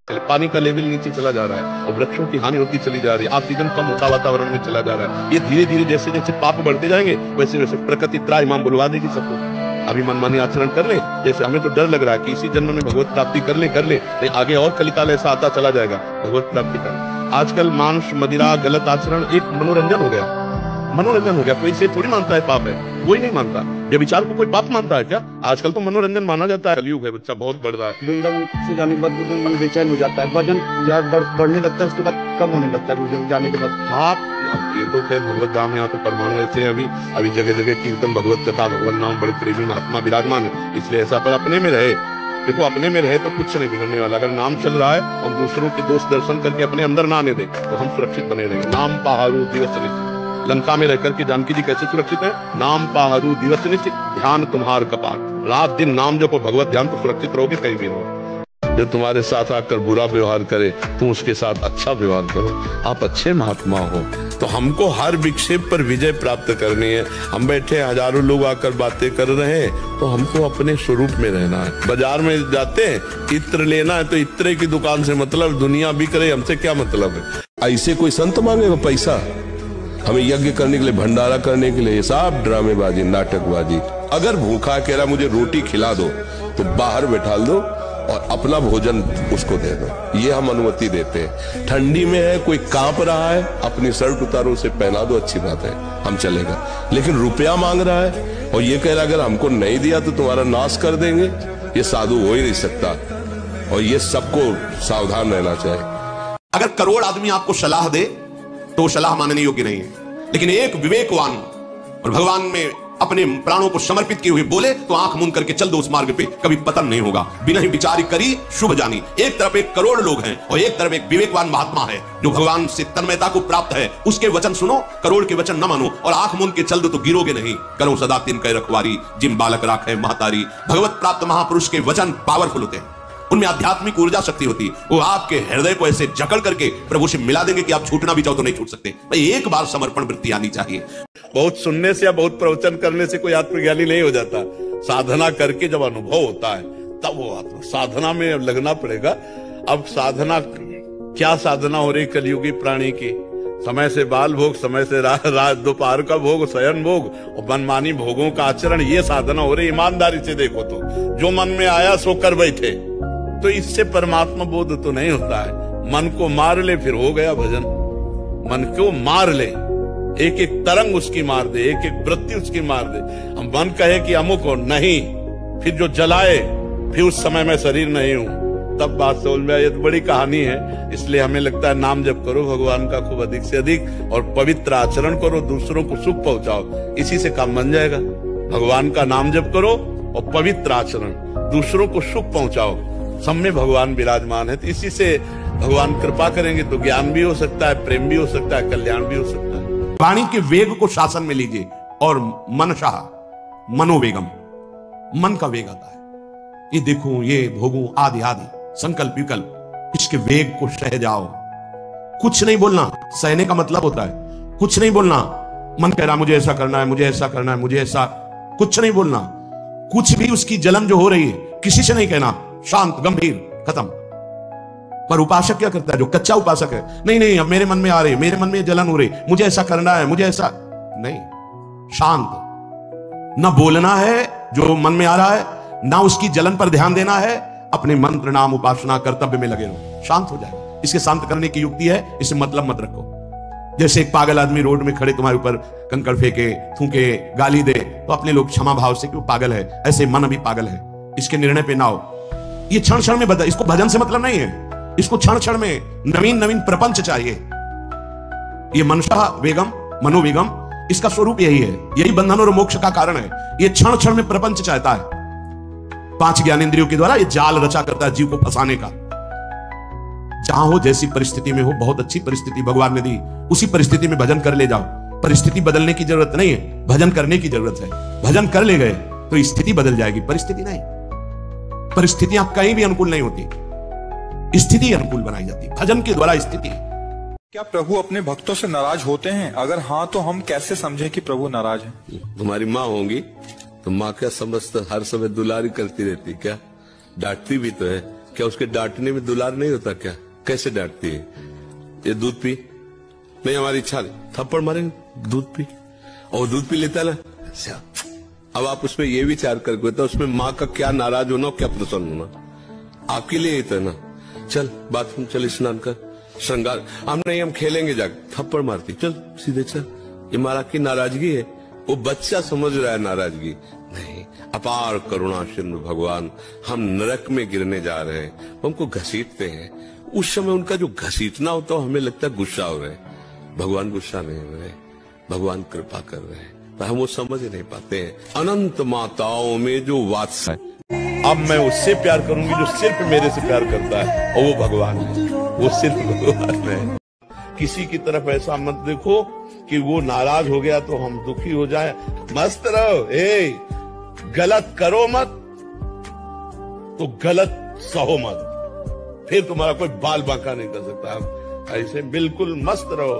पानी का लेवल नीचे चला जा रहा है और वृक्षों की हानि होती चली जा रही है, ऑक्सीजन कम होता वातावरण में चला जा रहा है। ये धीरे धीरे जैसे जैसे पाप बढ़ते जाएंगे वैसे वैसे प्रकृति त्राहिमाम बुलवा देगी सबको। अभी मनमानी आचरण कर ले, जैसे हमें तो डर लग रहा है कि इसी जन्म में भगवत प्राप्ति कर ले, आगे और कलिकाल ऐसा आता चला जाएगा भगवत प्राप्ति का। आजकल मांस मदिरा गलत आचरण एक मनोरंजन हो गया, कोई इसे थोड़ी मानता है पाप है, कोई नहीं मानता। व्यभिचार को कोई पाप मानता है क्या? आजकल तो मनोरंजन माना जाता है। कलयुग है, बच्चा बहुत बढ़ रहा है। से जाने के बाद मन बेचैन हो जाता है, वजन बढ़ने लगता है, उसके बाद कम होने लगता है जाने के बाद। हाँ, ये तो खैर भगवत धाम यहाँ तो परमाणु ऐसे अभी जगह जगह कीर्तन भगवत कथा भगवान नाम बड़े प्रेमी महात्मा विराजमान है, इसलिए ऐसा। पर अपने में रहे, देखो अपने में रहे तो कुछ नहीं बिगड़ने वाला। अगर नाम चल रहा है और दूसरों के दोष दर्शन करके अपने अंदर ना आने दे तो हम सुरक्षित बने रहेंगे। नाम पहाड़ू दिवस निश्चित, लंका में रहकर के जानकी जी कैसे सुरक्षित है? नाम पहाड़ू दिवस निश्चित, ध्यान तुम्हार कपाट। रात दिन नाम जपो, भगवत ध्यान, तो सुरक्षित रहोगे कहीं भी रहो। जो तुम्हारे साथ आकर बुरा व्यवहार करे तुम उसके साथ अच्छा व्यवहार करो। आप अच्छे महात्मा हो तो हमको हर विक्षेप पर विजय प्राप्त करनी है। हम बैठे हजारों लोग आकर बातें कर रहे हैं तो हमको अपने स्वरूप में रहना है। बाजार में जाते हैं इत्र लेना है तो इत्रे की दुकान से मतलब, दुनिया बिक रही, हमसे क्या मतलब है? ऐसे कोई संत मांगेगा पैसा हमें यज्ञ करने के लिए, भंडारा करने के लिए? सब ड्रामेबाजी, नाटकबाजी। अगर भूखा कह रहा मुझे रोटी खिला दो तो बाहर बैठा दो और अपना भोजन उसको दे दो, ये हम अनुमति देते हैं। ठंडी में है, कोई कांप रहा है, अपनी शर्ट उतारो उसे पहना दो, अच्छी बात है, हम चलेगा। लेकिन रुपया मांग रहा है और ये कह रहा अगर हमको नहीं दिया तो तुम्हारा नाश कर देंगे, ये साधु हो ही नहीं सकता। और ये सबको सावधान रहना चाहिए। अगर करोड़ आदमी आपको सलाह दे तो सलाह मानने योग्य नहीं है, लेकिन एक विवेकवान और भगवान में अपने प्राणों को समर्पित किए हुए बोले तो आंख मूंद करके चल दो उस मार्ग पे, कभी पतन नहीं होगा। बिना ही विचार करी शुभ जानी। एक तरफ एक करोड़ लोग हैं और एक तरफ एक विवेकवान महात्मा है जो भगवान से तन्मयता को प्राप्त है। उसके वचन सुनो, करोड़ के वचन न मानो और आंख मूंद के चल दो तो गिरोगे नहीं। करो सदा तिनके रखवारी, जिम बालक राखे महतारी। भगवत प्राप्त महापुरुष के वचन पावरफुल होते हैं, उनमें आध्यात्मिक ऊर्जा शक्ति होती है। वो आपके हृदय को ऐसे जकड़ करके प्रभु से मिला देंगे कि आप छूटना भी चाहो तो नहीं छूट सकते। भाई एक बार समर्पण वृत्ति आनी चाहिए। बहुत सुनने से या बहुत प्रवचन करने से कोई आत्मज्ञानी नहीं हो जाता। साधना करके जब अनुभव होता है तब वो आत्म साधना में लगना पड़ेगा। अब साधना क्या साधना हो रही कलयुगी प्राणी की? समय से बाल भोग, समय से रात दोपहर का भोग, शयन भोग और मनमानी भोगों का आचरण, ये साधना हो रही। ईमानदारी से देखो तो जो मन में आया सो कर बैठे, तो इससे परमात्मा बोध तो नहीं होता है। मन को मार ले फिर हो गया भजन। मन को मार ले, एक एक तरंग उसकी मार दे, एक एक वृत्ति उसकी मार दे। हम मन कहे कि अमुक हो नहीं, फिर जो जलाए फिर उस समय मैं शरीर नहीं हूं, तब बात समझ में। ये तो बड़ी कहानी है। इसलिए हमें लगता है नाम जप करो भगवान का खूब अधिक से अधिक और पवित्र आचरण करो, दूसरों को सुख पहुंचाओ, इसी से काम बन जाएगा। भगवान का नाम जप करो और पवित्र आचरण, दूसरों को सुख पहुंचाओ, सब में भगवान विराजमान है। तो इसी से भगवान कृपा करेंगे तो ज्ञान भी हो सकता है, प्रेम भी हो सकता है, कल्याण भी हो सकता है। वाणी के वेग को शासन में लीजिए और मनशाह मनोवेगम, मन का वेग आता है। ये देखो, ये भोगों आदि आदि संकल्प विकल्प, इसके वेग को सह जाओ। कुछ नहीं बोलना, सहने का मतलब होता है कुछ नहीं बोलना। मन कह रहा मुझे ऐसा करना है, मुझे ऐसा करना है, मुझे ऐसा, कुछ नहीं बोलना। कुछ भी उसकी जलन जो हो रही है किसी से नहीं कहना, शांत गंभीर, खत्म। पर उपासक क्या करता है? जो कच्चा उपासक है, नहीं नहीं अब मेरे मन में आ रही, मेरे मन में जलन हो रही, मुझे ऐसा करना है, मुझे ऐसा नहीं। शांत, ना बोलना है जो मन में आ रहा है, ना उसकी जलन पर ध्यान देना है। अपने मंत्र नाम उपासना कर्तव्य में लगे रहो, शांत हो जाएगा। इसके शांत करने की युक्ति है, इसे मतलब मत रखो। जैसे एक पागल आदमी रोड में खड़े तुम्हारे ऊपर कंकड़ फेंके, थूके, गाली दे, तो अपने लोग क्षमा भाव से कि वो पागल है, ऐसे मन अभी पागल है, इसके निर्णय पे ना हो। ये क्षण क्षण में बदल, इसको भजन से मतलब नहीं है, इसको क्षण क्षण में नवीन नवीन प्रपंच चाहिए। ये मनसा वेगम, मनोवेगम, इसका स्वरूप यही है, यही बंधन और मोक्ष का कारण है। ये क्षण क्षण में प्रपंच चाहता है। 5 ज्ञानेंद्रियों के द्वारा ये जाल रचा करता है जीव को फंसाने का। जहां हो, जैसी परिस्थिति में हो, बहुत अच्छी परिस्थिति भगवान ने दी, उसी परिस्थिति में भजन कर ले जाओ। परिस्थिति बदलने की जरूरत नहीं है, भजन करने की जरूरत है। भजन कर ले गए तो स्थिति बदल जाएगी, परिस्थिति नहीं। परिस्थितियां कहीं भी अनुकूल नहीं होती, स्थिति अनुकूल बनाई जाती, भजन के द्वारा स्थिति। क्या प्रभु अपने भक्तों से नाराज होते हैं? अगर हाँ तो हम कैसे समझें कि प्रभु नाराज हैं? तुम्हारी माँ होंगी तो माँ क्या समझता, हर समय दुलारी करती रहती, क्या डांटती भी तो है। क्या उसके डांटने में दुलार नहीं होता क्या? कैसे डांटती है? ये दूध पी, नहीं हमारी इच्छा नहीं, थप्पड़ मारेंगे, दूध पी, और दूध पी लेता ना। अच्छा, अब आप उसमें ये विचार करके तो उसमें माँ का क्या नाराज होना और क्या प्रसन्न होना आपके लिए ही ना। चल बाथरूम चल, स्नान कर, श्रृंगार, हम नहीं हम खेलेंगे जाकर, थप्पड़ मारती, चल सीधे चल। ये मारा की नाराजगी है, वो बच्चा समझ रहा है नाराजगी नहीं। अपार करुणा सिंधु भगवान, हम नरक में गिरने जा रहे हैं, हमको घसीटते हैं। उस समय उनका जो घसीटना होता है हमें लगता है गुस्सा हो रहे हैं। भगवान गुस्सा नहीं हो रहे, भगवान कृपा कर रहे हैं, पर हम वो समझ नहीं पाते हैं। अनंत माताओं में जो वात्सल्य, अब मैं उससे प्यार करूंगी जो सिर्फ मेरे से प्यार करता है, और वो भगवान है, वो सिर्फ भगवान है। किसी की तरफ ऐसा मत देखो कि वो नाराज हो गया तो हम दुखी हो जाए। मस्त रहो, गलत करो मत तो गलत सहो मत, फिर तुम्हारा कोई बाल बांका नहीं कर सकता। ऐसे बिल्कुल मस्त रहो।